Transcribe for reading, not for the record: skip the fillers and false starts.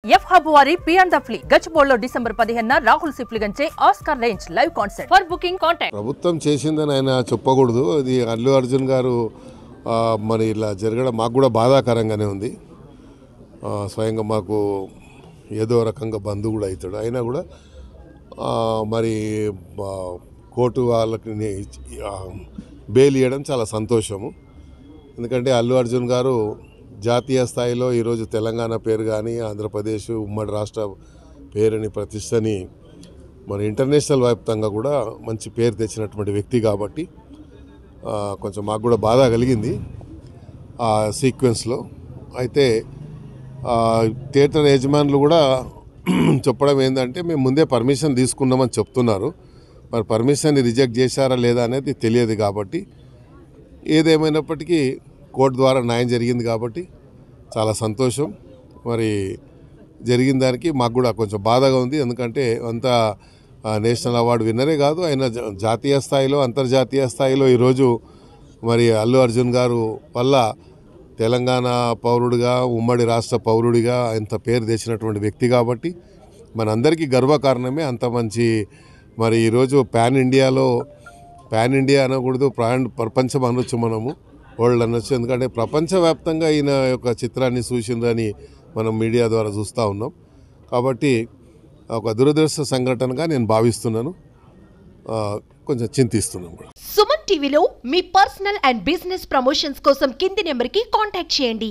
F hub వారి పియాన్ ద ఫ్లీ గచ్చిబౌలిలో డిసెంబర్ 15న రాహుల్ సిప్లిగంచే Oscar range live concert for booking contact. ప్రభుత్వం చేసిందని ఆయన చెప్పకూడదు. అది అల్లు అర్జున్ గారు మరి ఇలా జరగడం మాకు కూడా బాధాకరంగానే ఉంది. స్వయంగా మాకు ఏదో రకంగా బంధువు కూడా అవుతాడు. అయినా కూడా మరి కోర్టు వాళ్ళకి బెయిల్ ఇవ్వడం చాలా సంతోషము. ఎందుకంటే అల్లు అర్జున్ గారు జాతీయ స్థాయిలో ఈరోజు తెలంగాణ పేరు కానీ ఆంధ్రప్రదేశ్ ఉమ్మడి రాష్ట్ర పేరుని ప్రతిష్టని మరి ఇంటర్నేషనల్ వ్యాప్తంగా కూడా మంచి పేరు తెచ్చినటువంటి వ్యక్తి కాబట్టి కొంచెం మాకు కూడా బాధ కలిగింది ఆ సీక్వెన్స్లో. అయితే థియేటర్ యజమానులు కూడా చెప్పడం ఏంటంటే మేము ముందే పర్మిషన్ తీసుకున్నామని చెప్తున్నారు. మరి పర్మిషన్ని రిజెక్ట్ చేశారా లేదా అనేది తెలియదు. కాబట్టి ఏదేమైనప్పటికీ కోర్టు ద్వారా న్యాయం జరిగింది కాబట్టి చాలా సంతోషం. మరి జరిగిన దానికి మాకు కూడా కొంచెం బాధగా ఉంది. ఎందుకంటే అంతా నేషనల్ అవార్డు విన్నరే కాదు, ఆయన జాతీయ స్థాయిలో అంతర్జాతీయ స్థాయిలో ఈరోజు మరి అల్లు అర్జున్ గారు వల్ల తెలంగాణ పౌరుడిగా ఉమ్మడి రాష్ట్ర పౌరుడిగా ఎంత పేరు తెచ్చినటువంటి వ్యక్తి కాబట్టి మనందరికీ గర్వకారణమే. అంత మంచి మరి ఈరోజు పాన్ ఇండియా అనకూడదు, ప్రపంచం అనొచ్చు, మనము వరల్డ్ అనొచ్చు. ఎందుకంటే ప్రపంచవ్యాప్తంగా ఈయన యొక్క చిత్రాన్ని చూసిందని మనం మీడియా ద్వారా చూస్తూ ఉన్నాం. కాబట్టి ఒక దురదృష్ట సంఘటనగా నేను భావిస్తున్నాను, కొంచెం చింతిస్తున్నాం కూడా. సుమన్ టీవీలో మీ పర్సనల్ అండ్ బిజినెస్ ప్రమోషన్స్ కోసం కింది నెంబర్కి కాంటాక్ట్ చేయండి.